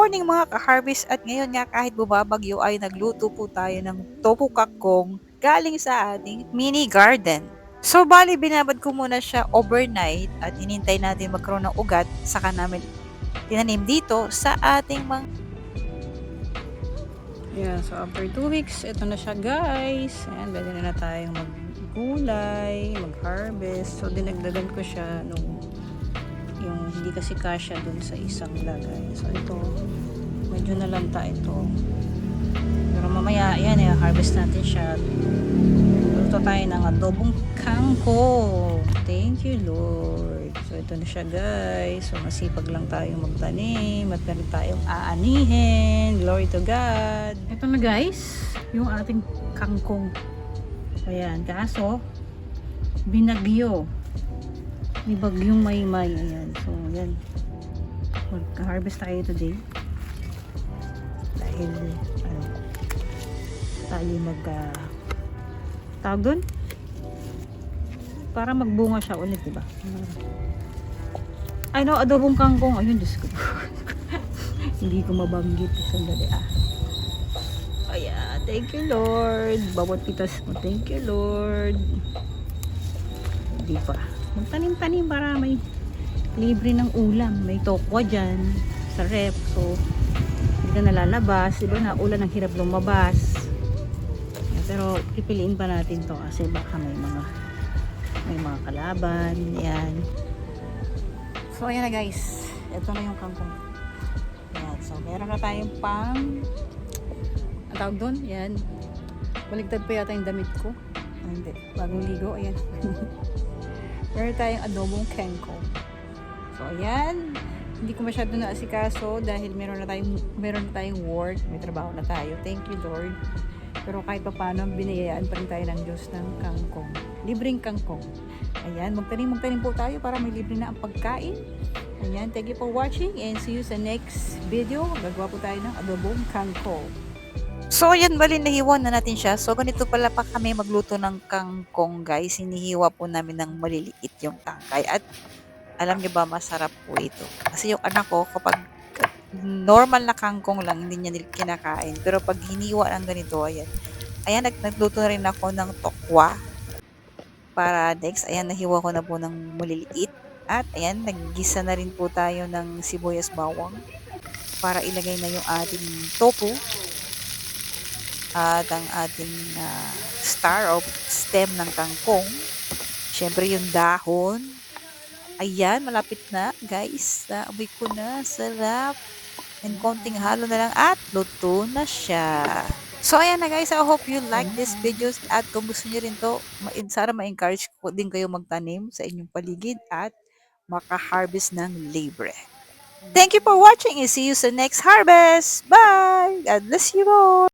morning mga ka-harvest at ngayon nga kahit bumabagyo ay nagluto po tayo ng tofu kakong galing sa ating mini garden. So bali binabad ko muna siya overnight at hinintay natin magkaroon ng ugat saka namin tinanim dito sa ating mga. Yeah, so after 2 weeks, ito na siya guys. Ayan, pwede na tayong maggulay, mag-harvest. So dinagdagan ko siya nung yung hindi kasi kasya dun sa isang lagay. So ito, medyo nalanta ito. Pero mamaya, ayan, harvest natin siya. Luto tayo ng adobong kangkong. Thank you Lord. So ito na siya guys. So masipag lang tayong magtanim at meron tayong aanihin. Glory to God. Ito na guys, yung ating kangkong. Ayan, kaso binagyo. May bagyong Maymay. Ayan. So ayan. Magka-harvest tayo today. Dahil tayo tawag doon? Para magbunga siya ulit, diba? Ay no, adobong kangkong. Ayun, Diyos ko. Hindi ko mabanggit. Sandali Ayan, thank you Lord. Bawat pitas mo, thank you Lord. Hindi pa. Magtanim-tanim para may libre ng ulam. May tokwa dyan sa rep. So, hindi ka nalalabas. Diba na ulan ang hirap lumabas. Pero pipiliin pa natin to kasi baka may mga kalaban. Ayan. So ayan na guys, ito na yung kangkong. Ayan. So meron na tayong pang ang tawag doon, ayan, baligtad pa yata yung damit ko. Hindi, bagong ligo. Ayan. Meron tayong adobong kangkong. So ayan, hindi ko masyado naasikaso dahil meron na tayong work, may trabaho na tayo. Thank you Lord. Pero kahit pa paano, binayayaan pa rin tayo ng Diyos ng kangkong. Libreng kangkong. Ayan, magtanim po tayo para may libre na ang pagkain. Ayan, thank you for watching and see you sa next video. Gagawa po tayo ng adobong kangkong. So ayan, bali nahiwa na natin siya. So ganito pala pa kami magluto ng kangkong guys. Hinihiwa po namin ng maliliit yung tangkay. At alam niyo ba, masarap po ito. Kasi yung anak ko, kapag normal na kangkong lang, hindi niya kinakain. Pero pag hiniwa ng ganito, ayan. Ayan, nagluto na rin ako ng tokwa. Para next, ayan, nahiwa ko na po ng maliliit. At ayan, naggisa na rin po tayo ng sibuyas bawang. Para ilagay na yung ating tofu. At ang ating star of stem ng kangkong. Siyempre yung dahon. Ayan, malapit na guys. Naamoy ko na. Sarap. And konting halo na lang at luto na siya. So ayan na guys, I hope you like this videos at kung gusto niyo rin to, sana ma-encourage ko din kayo magtanim sa inyong paligid at maka-harvest ng libre. Thank you for watching and see you sa next harvest. Bye! God bless you all!